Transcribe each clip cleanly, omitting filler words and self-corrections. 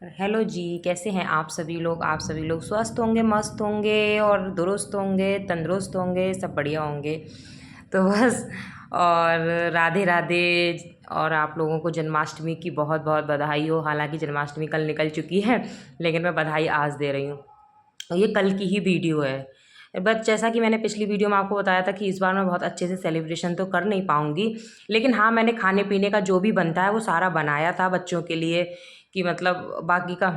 Hello जी, कैसे हैं आप सभी लोग। आप सभी लोग स्वस्थ होंगे, मस्त होंगे और दुरुस्त होंगे, तंदुरुस्त होंगे, सब बढ़िया होंगे। तो बस और राधे राधे। और आप लोगों को जन्माष्टमी की बहुत बहुत बधाई हो। हालांकि जन्माष्टमी कल निकल चुकी है, लेकिन मैं बधाई आज दे रही हूँ। ये कल की ही वीडियो है। बट जैसा कि मैंने पिछली वीडियो में आपको बताया था कि इस बार मैं बहुत अच्छे से सेलिब्रेशन तो कर नहीं पाऊँगी, लेकिन हाँ, मैंने खाने पीने का जो भी बनता है वो सारा बनाया था बच्चों के लिए। कि मतलब बाकी का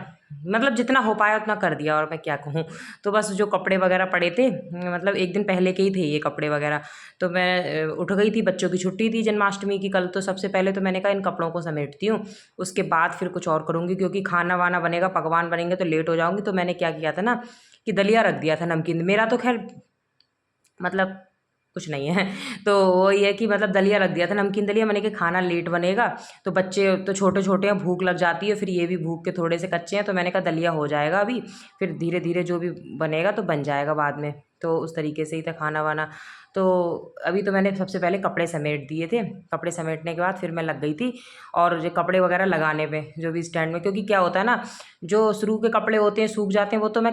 मतलब जितना हो पाया उतना कर दिया, और मैं क्या कहूँ। तो बस जो कपड़े वगैरह पड़े थे, मतलब एक दिन पहले के ही थे ये कपड़े वगैरह। तो मैं उठ गई थी, बच्चों की छुट्टी थी जन्माष्टमी की कल। तो सबसे पहले तो मैंने कहा इन कपड़ों को समेटती हूँ, उसके बाद फिर कुछ और करूँगी, क्योंकि खाना वाना बनेगा, पकवान बनेंगे तो लेट हो जाऊँगी। तो मैंने क्या किया था ना कि दलिया रख दिया था नमकीन। मेरा तो खैर मतलब कुछ नहीं है। तो वही है कि मतलब दलिया रख दिया था, नमकीन दलिया। मैंने कि खाना लेट बनेगा तो बच्चे तो छोटे छोटे हैं, भूख लग जाती है, फिर ये भी भूख के थोड़े से कच्चे हैं। तो मैंने कहा दलिया हो जाएगा अभी, फिर धीरे धीरे जो भी बनेगा तो बन जाएगा बाद में। तो उस तरीके से ही था खाना वाना। तो अभी तो मैंने सबसे पहले कपड़े समेट दिए थे। कपड़े समेटने के बाद फिर मैं लग गई थी और जो कपड़े वगैरह लगाने पे, जो भी स्टैंड में। क्योंकि क्या होता है ना, जो शुरू के कपड़े होते हैं सूख जाते हैं, वो तो मैं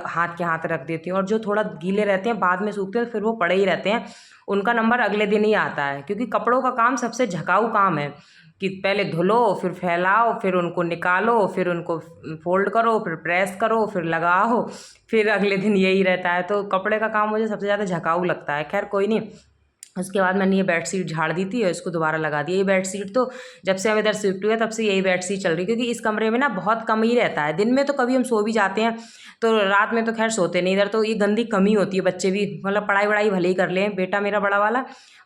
हाथ के हाथ रख देती हूँ। और जो थोड़ा गीले रहते हैं बाद में सूखते हैं, फिर वो पड़े ही रहते हैं। उनका नंबर अगले दिन ही आता है, क्योंकि कपड़ों का काम सबसे झकाऊ काम है। कि पहले धुलो, फिर फैलाओ, फिर उनको निकालो, फिर उनको फोल्ड करो, फिर प्रेस करो, फिर लगाओ, फिर अगले दिन यही रहता है। तो कपड़े का काम मुझे सबसे ज़्यादा झकाऊ लगता है। खैर कोई नहीं। उसके बाद मैंने ये बेडशीट झाड़ दी थी और इसको दोबारा लगा दिया। ये बेडशीट तो जब से हम इधर शिफ्ट हुए तब से यही बेडशीट चल रही, क्योंकि इस कमरे में ना बहुत कम ही रहता है। दिन में तो कभी हम सो भी जाते हैं, तो रात में तो खैर सोते नहीं इधर। तो ये गंदी कमी होती है। बच्चे भी मतलब पढ़ाई वढ़ाई भले ही कर लें, बेटा मेरा बड़ा वाला,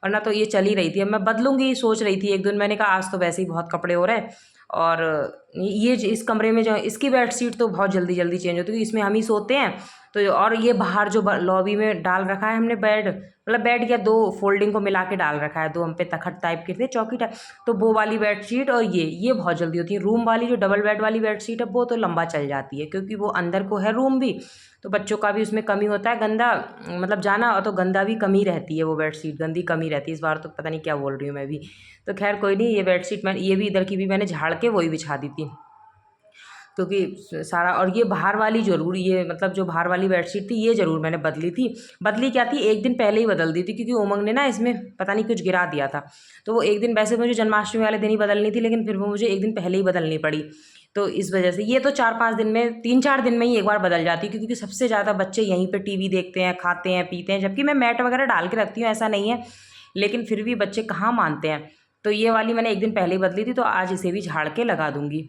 वरना तो ये चल ही रही थी। अब मैं बदलूंगी सोच रही थी एक दिन। मैंने कहा आज तो वैसे ही बहुत कपड़े हो रहे हैं, और ये इस कमरे में जो इसकी बेडशीट तो बहुत जल्दी जल्दी चेंज होती है, क्योंकि इसमें हम ही सोते हैं। तो और ये बाहर जो लॉबी में डाल रखा है हमने बेड, मतलब बेड क्या, दो फोल्डिंग को मिला के डाल रखा है, दो हम पे तखट टाइप के थे, चौकी टाइप। तो वो वाली बेडशीट और ये बहुत जल्दी होती है। रूम वाली जो डबल बेड वाली बेडशीट है वो तो लंबा चल जाती है, क्योंकि वो अंदर को है रूम भी, तो बच्चों का भी उसमें कमी होता है गंदा, मतलब जाना, और तो गंदा भी कमी रहती है। वो बेडशीट गंदी कमी रहती है। इस बार तो पता नहीं क्या बोल रही हूँ मैं भी। तो खैर कोई नहीं। ये बेडशीट मैं ये भी इधर की भी मैंने झाड़ के वही बिछा दी थी, क्योंकि सारा। और ये बाहर वाली जरूर, ये मतलब जो बाहर वाली बेडशीट थी ये ज़रूर मैंने बदली थी। बदली क्या थी, एक दिन पहले ही बदल दी थी, क्योंकि उमंग ने ना इसमें पता नहीं कुछ गिरा दिया था। तो वो एक दिन, वैसे मुझे जन्माष्टमी वाले दिन ही बदलनी थी, लेकिन फिर वो मुझे एक दिन पहले ही बदलनी पड़ी। तो इस वजह से ये तो 4-5 दिन में, 3-4 दिन में ही एक बार बदल जाती है, क्योंकि सबसे ज़्यादा बच्चे यहीं पर टीवी देखते हैं, खाते हैं, पीते हैं। जबकि मैं मैट वगैरह डाल के रखती हूँ, ऐसा नहीं है, लेकिन फिर भी बच्चे कहाँ मानते हैं। तो ये वाली मैंने एक दिन पहले ही बदली थी, तो आज इसे भी झाड़ के लगा दूंगी।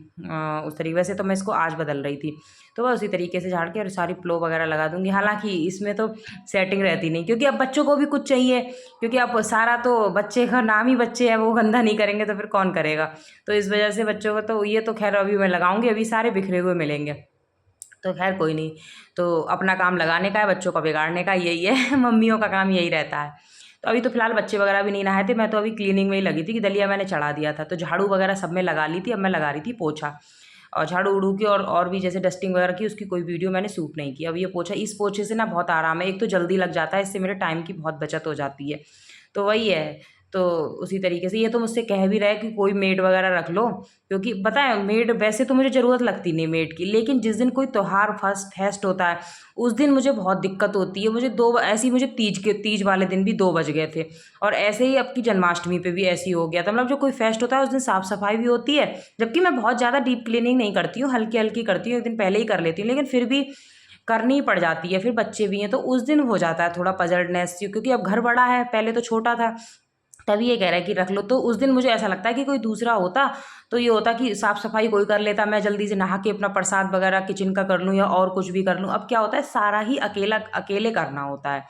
उस तरीके से तो मैं इसको आज बदल रही थी, तो वह उसी तरीके से झाड़ के और सारी प्लो वगैरह लगा दूंगी। हालांकि इसमें तो सेटिंग रहती नहीं, क्योंकि अब बच्चों को भी कुछ चाहिए, क्योंकि अब सारा तो बच्चे का नाम ही बच्चे हैं, वो गंदा नहीं करेंगे तो फिर कौन करेगा। तो इस वजह से बच्चों को तो ये तो खैर अभी मैं लगाऊंगी, अभी सारे बिखरे हुए मिलेंगे। तो खैर कोई नहीं। तो अपना काम लगाने का है, बच्चों का बिगाड़ने का यही है। मम्मियों का काम यही रहता है। तो अभी तो फिलहाल बच्चे वगैरह भी नहीं नहाए थे, मैं तो अभी क्लीनिंग में ही लगी थी, कि दलिया मैंने चढ़ा दिया था, तो झाड़ू वगैरह सब में लगा ली थी। अब मैं लगा रही थी पोछा, और झाड़ू उड़ू की और भी जैसे डस्टिंग वगैरह की, उसकी कोई वीडियो मैंने शूट नहीं की। अब ये पोछा, इस पोछे से ना बहुत आराम है। एक तो जल्दी लग जाता है, इससे मेरे टाइम की बहुत बचत हो जाती है। तो वही है। तो उसी तरीके से ये तो मुझसे कह भी रहा है कि कोई मेड वगैरह रख लो, क्योंकि पता है मेड वैसे तो मुझे ज़रूरत लगती नहीं मेड की, लेकिन जिस दिन कोई त्योहार फर्स्ट फेस्ट होता है उस दिन मुझे बहुत दिक्कत होती है। मुझे दो ऐसे ही, मुझे तीज वाले दिन भी 2 बज गए थे, और ऐसे ही अब की जन्माष्टमी पे भी ऐसे ही हो गया था। मतलब जो कोई फेस्ट होता है उस दिन साफ़ सफाई भी होती है, जबकि मैं बहुत ज़्यादा डीप क्लीनिंग नहीं करती हूँ, हल्की हल्की करती हूँ, एक दिन पहले ही कर लेती हूँ, लेकिन फिर भी करनी ही पड़ जाती है। फिर बच्चे भी हैं तो उस दिन हो जाता है थोड़ा पजड़नेस, क्योंकि अब घर बड़ा है, पहले तो छोटा था। तभी ये कह रहा है कि रख लो। तो उस दिन मुझे ऐसा लगता है कि कोई दूसरा होता तो ये होता कि साफ़ सफाई कोई कर लेता, मैं जल्दी से नहा के अपना प्रसाद वगैरह किचन का कर लूँ या और कुछ भी कर लूँ। अब क्या होता है, सारा ही अकेले करना होता है,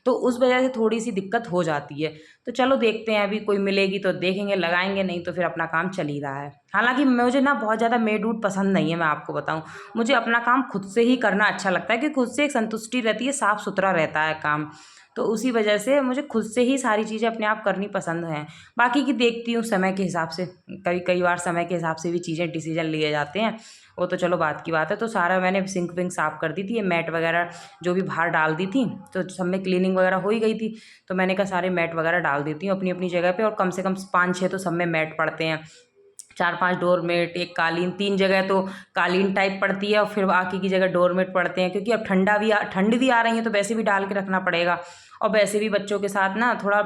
तो उस वजह से थोड़ी सी दिक्कत हो जाती है। तो चलो देखते हैं, अभी कोई मिलेगी तो देखेंगे, लगाएंगे, नहीं तो फिर अपना काम चल ही रहा है। हालांकि मुझे ना बहुत ज़्यादा मेड वूड पसंद नहीं है, मैं आपको बताऊं। मुझे अपना काम खुद से ही करना अच्छा लगता है, कि खुद से एक संतुष्टि रहती है, साफ़ सुथरा रहता है काम। तो उसी वजह से मुझे खुद से ही सारी चीज़ें अपने आप करनी पसंद हैं। बाकी की देखती हूँ समय के हिसाब से, कई कई बार समय के हिसाब से भी चीज़ें डिसीजन लिए जाते हैं, वो तो चलो बात की बात है। तो सारा मैंने सिंक विंक साफ़ कर दी थी, ये मैट वगैरह जो भी बाहर डाल दी थी, तो सब में क्लीनिंग वगैरह हो ही गई थी। तो मैंने कहा सारे मैट वगैरह डाल देती हूँ अपनी अपनी जगह पे, और कम से कम 5-6 तो सब में मैट पड़ते हैं, 4-5 डोरमेट, एक कालीन, 3 जगह तो कालीन टाइप पड़ती है और फिर बाकी की जगह डोरमेट पड़ते हैं, क्योंकि अब ठंड भी आ रही है तो वैसे भी डाल के रखना पड़ेगा। और वैसे भी बच्चों के साथ ना थोड़ा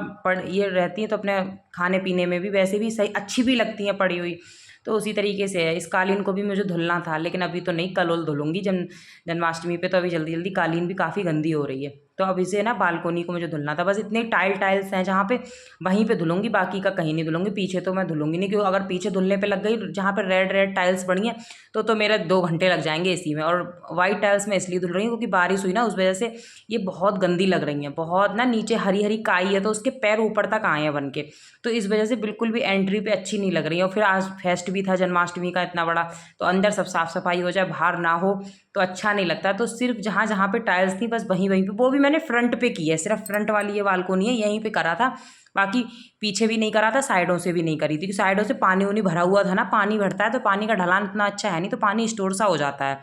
ये रहती है तो अपने खाने पीने में भी वैसे भी सही अच्छी भी लगती हैं पड़ी हुई। तो उसी तरीके से है। इस कालीन को भी मुझे धुलना था, लेकिन अभी तो नहीं, कल वल धुलूँगी जन्माष्टमी पे। तो अभी जल्दी-जल्दी कालीन भी काफ़ी गंदी हो रही है, तो अब इसे ना बालकोनी को मुझे धुलना था। बस इतने टाइल्स हैं जहाँ पे, वहीं पे धुलूँगी, बाकी का कहीं नहीं धुलूँगी। पीछे तो मैं धुलूँगी नहीं, क्योंकि अगर पीछे धुलने पे लग गई, जहाँ पे रेड टाइल्स पड़ी हैं, तो मेरे 2 घंटे लग जाएँगे इसी में। और वाइट टाइल्स मैं इसलिए धुल रही हूँ क्योंकि बारिश हुई ना, उस वजह से ये बहुत गंदी लग रही हैं। बहुत ना नीचे हरी-हरी काई है, तो उसके पैर ऊपर तक आए हैं बन के, तो इस वजह से बिल्कुल भी एंट्री पे अच्छी नहीं लग रही है। और फिर आज फेस्ट भी था जन्माष्टमी का इतना बड़ा, तो अंदर सब साफ़-सफाई हो जाए, बाहर ना हो तो अच्छा नहीं लगता। तो सिर्फ जहाँ-जहाँ पे टाइल्स थी बस वहीं-वहीं पे, वो भी मैंने फ्रंट पे की है, सिर्फ फ्रंट वाली ये बालकोनी है यहीं पे करा था। बाकी पीछे भी नहीं करा था, साइडों से भी नहीं करी थी, क्योंकि साइडों से पानी-वानी भरा हुआ था ना, पानी भरता है तो पानी का ढलान इतना अच्छा है नहीं, तो पानी स्टोर सा हो जाता है।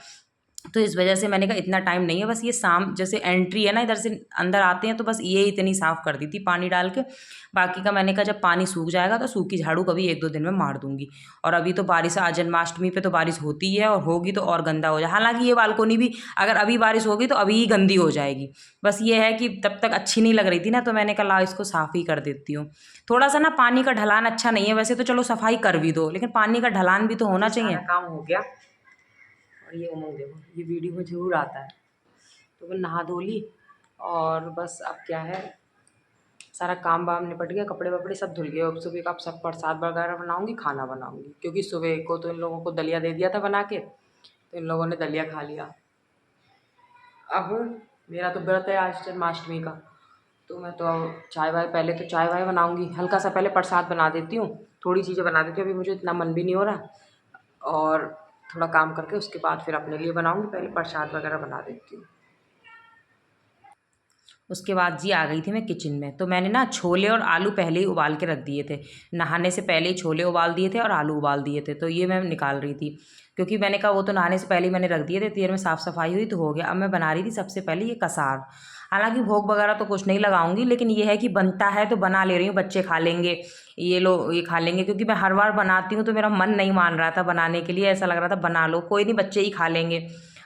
तो इस वजह से मैंने कहा इतना टाइम नहीं है, बस ये शाम जैसे एंट्री है ना, इधर से अंदर आते हैं तो बस ये इतनी साफ़ कर दी थी पानी डाल के। बाकी का मैंने कहा जब पानी सूख जाएगा तो सूखी झाड़ू कभी 1-2 दिन में मार दूँगी। और अभी तो बारिश, आज जन्माष्टमी पे तो बारिश होती है और होगी तो और गंदा हो जाए। हालाँकि ये बालकोनी भी अगर अभी बारिश होगी तो अभी ही गंदी हो जाएगी। बस ये है कि तब तक अच्छी नहीं लग रही थी ना, तो मैंने कहा लाओ इसको साफ़ ही कर देती हूँ। थोड़ा-सा ना पानी का ढलान अच्छा नहीं है, वैसे तो चलो सफाई कर भी दो, लेकिन पानी का ढलान भी तो होना चाहिए। सारा काम हो गया। और ये उमंग देखो, ये वीडियो में ज़रूर आता है। तो मैं नहा धो ली और बस अब क्या है, सारा काम वाम निपट गया, कपड़े वपड़े सब धुल गए। अब सुबह का अब सब प्रसाद वगैरह बनाऊँगी, खाना बनाऊँगी, क्योंकि सुबह को तो इन लोगों को दलिया दे दिया था बना के, तो इन लोगों ने दलिया खा लिया। अब मेरा तो व्रत है आज जन्माष्टमी का, तो मैं तो चाय वाय, पहले तो चाय वाय बनाऊँगी, हल्का सा पहले प्रसाद बना देती हूँ, थोड़ी चीज़ें बना देती हूँ, अभी मुझे इतना मन भी नहीं हो रहा। और थोड़ा काम करके उसके बाद फिर अपने लिए बनाऊँगी, पहले प्रसाद वगैरह बना देती हूँ। उसके बाद जी आ गई थी मैं किचन में, तो मैंने ना छोले और आलू पहले ही उबाल के रख दिए थे। नहाने से पहले ही छोले उबाल दिए थे और आलू उबाल दिए थे, तो ये मैं निकाल रही थी, क्योंकि मैंने कहा वो तो नहाने से पहले ही मैंने रख दिए थे, देर में साफ़ सफाई हुई तो हो गया। अब मैं बना रही थी सबसे पहले ये कसार। हालांकि भोग वगैरह तो कुछ नहीं लगाऊंगी, लेकिन ये है कि बनता है तो बना ले रही हूँ, बच्चे खा लेंगे, ये लोग ये खा लेंगे, क्योंकि मैं हर बार बनाती हूँ तो मेरा मन नहीं मान रहा था बनाने के लिए, ऐसा लग रहा था बना लो, कोई नहीं बच्चे ही खा लेंगे।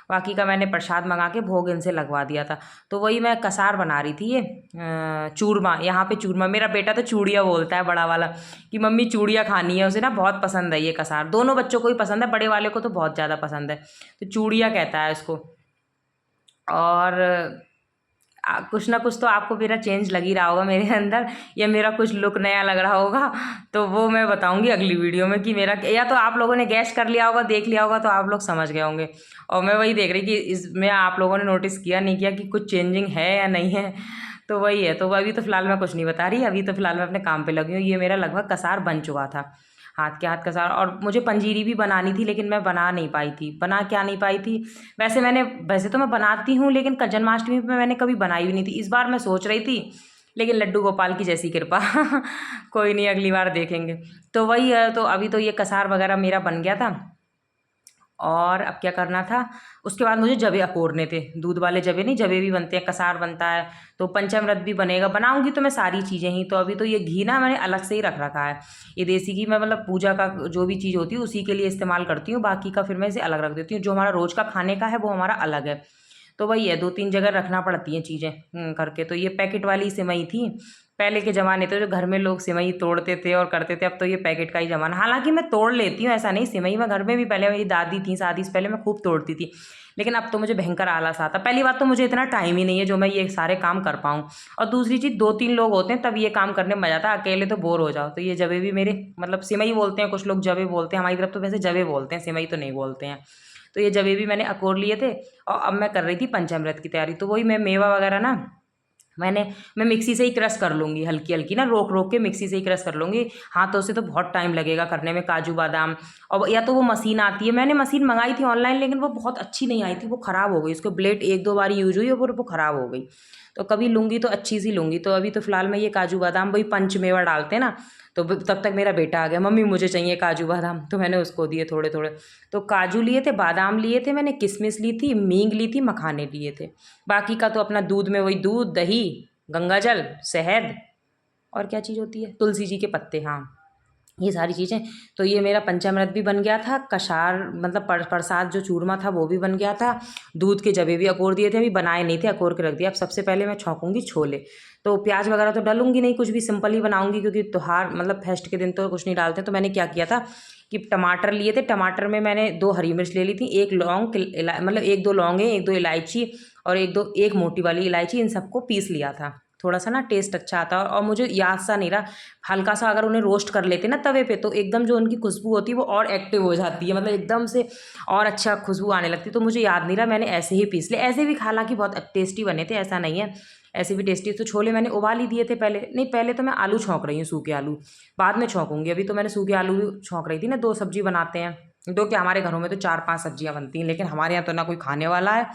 बाकी का मैंने प्रसाद मंगा के भोग इनसे लगवा दिया था। तो वही मैं कसार बना रही थी, ये चूरमा, यहाँ पे चूरमा, मेरा बेटा तो चूड़िया बोलता है बड़ा वाला, कि मम्मी चूड़िया खानी है, उसे ना बहुत पसंद है ये कसार। दोनों बच्चों को ही पसंद है, बड़े वाले को तो बहुत ज़्यादा पसंद है, तो चूड़िया कहता है इसको। और कुछ ना कुछ तो आपको मेरा चेंज लग ही रहा होगा मेरे अंदर, या मेरा कुछ लुक नया लग रहा होगा, तो वो मैं बताऊंगी अगली वीडियो में कि मेरा, या तो आप लोगों ने गैस कर लिया होगा, देख लिया होगा, तो आप लोग समझ गए होंगे। और मैं वही देख रही कि इसमें आप लोगों ने नोटिस किया नहीं किया कि कुछ चेंजिंग है या नहीं है, तो वही है। तो अभी तो फिलहाल मैं कुछ नहीं बता रही, अभी तो फिलहाल मैं अपने काम पे लगी हूँ। ये मेरा लगभग कसार बन चुका था, हाथ के हाथ कसार। और मुझे पंजीरी भी बनानी थी, लेकिन मैं बना नहीं पाई थी। बना क्या नहीं पाई थी, वैसे तो मैं बनाती हूँ, लेकिन जन्माष्टमी पे मैंने कभी बनाई भी नहीं थी। इस बार मैं सोच रही थी, लेकिन लड्डू गोपाल की जैसी कृपा कोई नहीं, अगली बार देखेंगे। तो वही है, तो अभी तो ये कसार वगैरह मेरा बन गया था। और अब क्या करना था, उसके बाद मुझे जवे अकोरने थे, दूध वाले जवे नहीं, जवे भी बनते हैं, कसार बनता है, तो पंचामृत भी बनेगा। बनाऊंगी तो मैं सारी चीज़ें ही, तो अभी तो ये घी ना मैंने अलग से ही रख रखा है। ये देसी घी मैं मतलब पूजा का जो भी चीज़ होती है उसी के लिए इस्तेमाल करती हूँ, बाकी का फिर मैं इसे अलग रख देती हूँ। जो हमारा रोज़ का खाने का है वो हमारा अलग है। तो वही है, 2-3 जगह रखना पड़ती हैं चीज़ें करके। तो ये पैकेट वाली सिवई थी, पहले के ज़माने तो जो घर में लोग सिवई तोड़ते थे और करते थे, अब तो ये पैकेट का ही ज़माना। हालांकि मैं तोड़ लेती हूँ, ऐसा नहीं, सिवई मैं घर में भी, पहले मेरी दादी थी शादी से पहले मैं खूब तोड़ती थी, लेकिन अब तो मुझे भयंकर आलस आता। पहली बात तो मुझे इतना टाइम ही नहीं है जो मैं ये सारे काम कर पाऊँ, और दूसरी चीज़ 2-3 लोग होते हैं तब ये काम करने में मज़ा आता है, अकेले तो बोर हो जाओ। तो ये जवे भी मेरे, मतलब सिवई बोलते हैं कुछ लोग, जवे बोलते हैं, हमारी तरफ तो वैसे जवे बोलते हैं, सिवई तो नहीं बोलते हैं। तो ये जवे भी मैंने अकोर लिए थे, और अब मैं कर रही थी पंचामृत की तैयारी। तो वही मैं मेवा वगैरह ना, मैं मिक्सी से ही क्रश कर लूँगी, हल्की हल्की ना रोक रोक के मिक्सी से ही क्रश कर लूँगी। हाथों से तो बहुत टाइम लगेगा करने में, काजू बादाम। और या तो वो मशीन आती है, मैंने मशीन मंगाई थी ऑनलाइन, लेकिन वो बहुत अच्छी नहीं आई थी, वो ख़राब हो गई, उसको ब्लेड 1-2 बार यूज हुई और वो ख़राब हो गई। तो कभी लूँगी तो अच्छी सी लूँगी। तो अभी तो फ़िलहाल मैं ये काजू बादाम, वही पंचमेवा डालते हैं ना, तो तब तक मेरा बेटा आ गया, मम्मी मुझे चाहिए काजू बादाम, तो मैंने उसको दिए थोड़े थोड़े। तो काजू लिए थे, बादाम लिए थे मैंने, किशमिश ली थी, मींग ली थी, मखाने लिए थे। बाकी का तो अपना दूध में वही दूध, दही, गंगा जल, शहद, और क्या चीज़ होती है, तुलसी जी के पत्ते, हाँ, ये सारी चीज़ें। तो ये मेरा पंचामृत भी बन गया था, कषार मतलब प्रसाद जो चूरमा था वो भी बन गया था, दूध के जबे भी अकोर दिए थे, अभी बनाए नहीं थे, अकोर के रख दिया। अब सबसे पहले मैं छौंकूंगी छोले। तो प्याज वगैरह तो डालूंगी नहीं, कुछ भी सिंपल ही बनाऊंगी, क्योंकि त्योहार मतलब फेस्ट के दिन तो कुछ नहीं डालते। तो मैंने क्या किया था कि टमाटर लिए थे, टमाटर में मैंने 2 हरी मिर्च ले ली थी, एक लौंग मतलब 1-2 लौंगे, 1-2 इलायची और एक मोटी वाली इलायची, इन सबको पीस लिया था। थोड़ा सा ना टेस्ट अच्छा आता है। और मुझे याद सा नहीं रहा, हल्का सा अगर उन्हें रोस्ट कर लेते ना तवे पे, तो एकदम जो उनकी खुशबू होती है वो और एक्टिव हो जाती है, मतलब एकदम से और अच्छा खुशबू आने लगती है। तो मुझे याद नहीं रहा, मैंने ऐसे ही पीस लिया। ऐसे भी हालांकि बहुत टेस्टी बने थे, ऐसा नहीं है, ऐसे भी टेस्टी। तो छोले मैंने उबाल ही दिए थे पहले, नहीं पहले तो मैं आलू छौंक रही हूँ, सूखे आलू बाद में छौंकूंगी। अभी तो मैंने सूखे आलू छौंक रही थी ना, 2 सब्जी बनाते हैं, दो क्या हमारे घरों में तो 4-5 सब्जियां बनती हैं, लेकिन हमारे यहाँ तो ना कोई खाने वाला है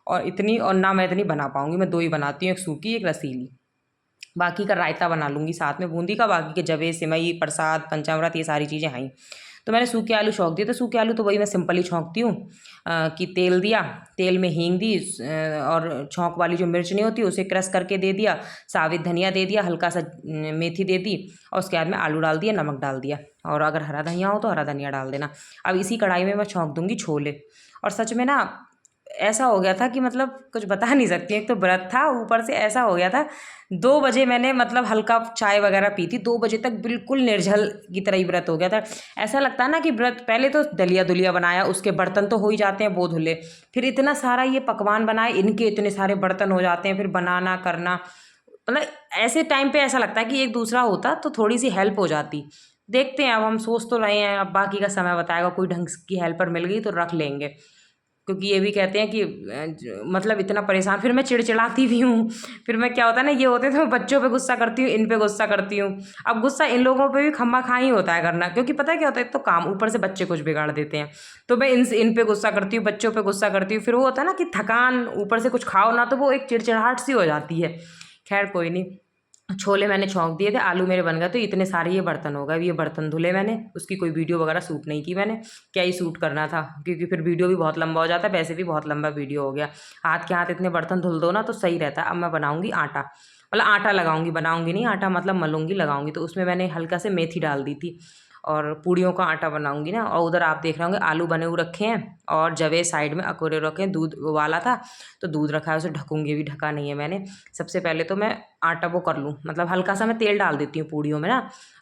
और ना मैं इतनी बना पाऊंगी। मैं 2 ही बनाती हूँ, एक सूखी एक रसीली। बाकी का रायता बना लूँगी साथ में बूंदी का, बाकी के जवे सिमई प्रसाद पंचामृत ये सारी चीज़ें हैं। तो मैंने सूखे आलू छौंक दिए। तो सूखे आलू तो वही मैं सिंपल ही छौंकती हूँ कि तेल दिया, तेल में हींग दी और छौंक वाली जो मिर्च नहीं होती उसे क्रश करके दे दिया, साबित धनिया दे दिया, हल्का सा मेथी दे दी, और उसके बाद में आलू डाल दिया, नमक डाल दिया, और अगर हरा धनिया हो तो हरा धनिया डाल देना। अब इसी कढ़ाई में मैं छौंक दूँगी छोले। और सच में ना ऐसा हो गया था कि मतलब कुछ बता नहीं सकती। एक तो व्रत था, ऊपर से ऐसा हो गया था 2 बजे मैंने मतलब हल्का चाय वगैरह पी थी, 2 बजे तक बिल्कुल निर्जल की तरह ही व्रत हो गया था। ऐसा लगता है ना कि व्रत पहले तो दलिया दुलिया बनाया, उसके बर्तन तो हो ही जाते हैं वो धुले, फिर इतना सारा ये पकवान बनाए, इनके इतने सारे बर्तन हो जाते हैं, फिर बनाना करना, मतलब ऐसे टाइम पे ऐसा लगता है कि एक दूसरा होता तो थोड़ी सी हेल्प हो जाती। देखते हैं, अब हम सोच तो रहे हैं, अब बाकी का समय बताएगा, कोई ढंग की हेल्पर मिल गई तो रख लेंगे। क्योंकि ये भी कहते हैं कि मतलब इतना परेशान, फिर मैं चिड़चिड़ाती भी हूँ। फिर मैं क्या होता है ना, ये होते तो मैं बच्चों पे गुस्सा करती हूँ, इन पे गुस्सा करती हूँ। अब गुस्सा इन लोगों पे भी खम्मा खा ही होता है करना, क्योंकि पता है क्या होता है, एक तो काम, ऊपर से बच्चे कुछ बिगाड़ देते हैं। तो मैं इन पे गुस्सा करती हूँ, बच्चों पे गुस्सा करती हूँ, फिर वो होता है ना कि थकान, ऊपर से कुछ खाओ ना तो वो एक चिड़चिड़ाहट सी हो जाती है। खैर कोई नहीं। छोले मैंने छौंक दिए थे, आलू मेरे बन गए, तो इतने सारे ये बर्तन हो गए। ये बर्तन धुले मैंने, उसकी कोई वीडियो वगैरह शूट नहीं की मैंने, क्या ही शूट करना था, क्योंकि फिर वीडियो भी बहुत लंबा हो जाता है, वैसे भी बहुत लंबा वीडियो हो गया। हाथ के हाथ इतने बर्तन धुल दो ना तो सही रहता है। अब मैं बनाऊंगी आटा, मतलब आटा लगाऊंगी, बनाऊंगी नहीं, आटा मतलब मलूंगी, लगाऊंगी। तो उसमें मैंने हल्का से मेथी डाल दी थी, और पूड़ियों का आटा बनाऊंगी ना। और उधर आप देख रहे होंगे आलू बने हुए रखे हैं, और जवे साइड में अकोरे रखे हैं, दूध उबाला था तो दूध रखा है, उसे ढकूंगी, भी ढका नहीं है मैंने। सबसे पहले तो मैं आटा वो कर लूँ, मतलब हल्का सा मैं तेल डाल देती हूँ पूड़ियों में ना,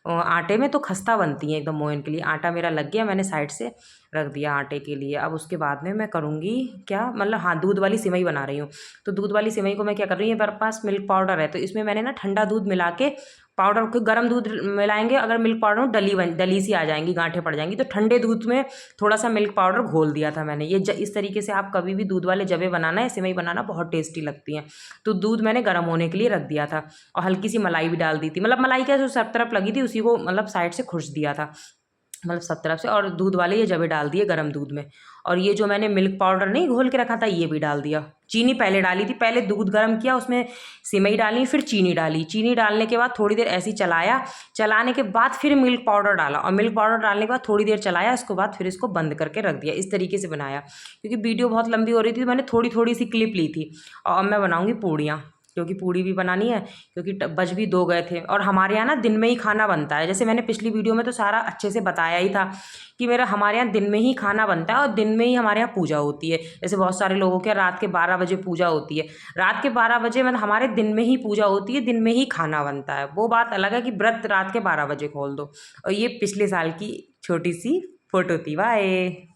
आटे में तो खस्ता बनती है एकदम मोहन के लिए। आटा मेरा लग गया, मैंने साइड से रख दिया आटे के लिए। अब उसके बाद में मैं करूँगी क्या, मतलब हाँ, दूध वाली सिवई बना रही हूँ। तो दूध वाली सिवई को मैं क्या कर रही हूँ, मेरे पास मिल्क पाउडर है, तो इसमें मैंने ना ठंडा दूध मिला के, पाउडर को गर्म दूध मिलाएंगे, अगर मिल्क पाउडर में डली सी आ जाएंगी, गांठें पड़ जाएंगी, तो ठंडे दूध में थोड़ा सा मिल्क पाउडर घोल दिया था मैंने। ये इस तरीके से आप कभी भी दूध वाले जबे बनाना है, सिवई बनाना, बहुत टेस्टी लगती हैं। तो दूध मैंने गर्म होने के लिए रख दिया था, और हल्की सी मलाई भी डाल दी थी, मतलब मलाई क्या जो सब तरफ लगी थी उसी को मतलब साइड से खुश दिया था, मतलब सब तरफ से। और दूध वाले ये जबे डाल दिए गर्म दूध में, और ये जो मैंने मिल्क पाउडर नहीं घोल के रखा था ये भी डाल दिया। चीनी पहले डाली थी, पहले दूध गर्म किया, उसमें सिवई डाली, फिर चीनी डाली। चीनी डालने के बाद थोड़ी देर ऐसे ही चलाया, चलाने के बाद फिर मिल्क पाउडर डाला, और मिल्क पाउडर डालने के बाद थोड़ी देर चलाया, उसके बाद फिर इसको बंद करके रख दिया। इस तरीके से बनाया, क्योंकि वीडियो बहुत लंबी हो रही थी तो मैंने थोड़ी थोड़ी सी क्लिप ली थी। और अब मैं बनाऊँगी पूड़ियाँ, क्योंकि पूड़ी भी बनानी है, क्योंकि बज भी 2 गए थे। और हमारे यहाँ ना दिन में ही खाना बनता है, जैसे मैंने पिछली वीडियो में तो सारा अच्छे से बताया ही था कि हमारे यहाँ दिन में ही खाना बनता है, और दिन में ही हमारे यहाँ पूजा होती है। जैसे बहुत सारे लोगों के रात के 12 बजे पूजा होती है, रात के 12 बजे मतलब हमारे दिन में ही पूजा होती है, दिन में ही खाना बनता है। वो बात अलग है कि व्रत रात के 12 बजे खोल दो। और ये पिछले साल की छोटी सी फोटो थी। बाय।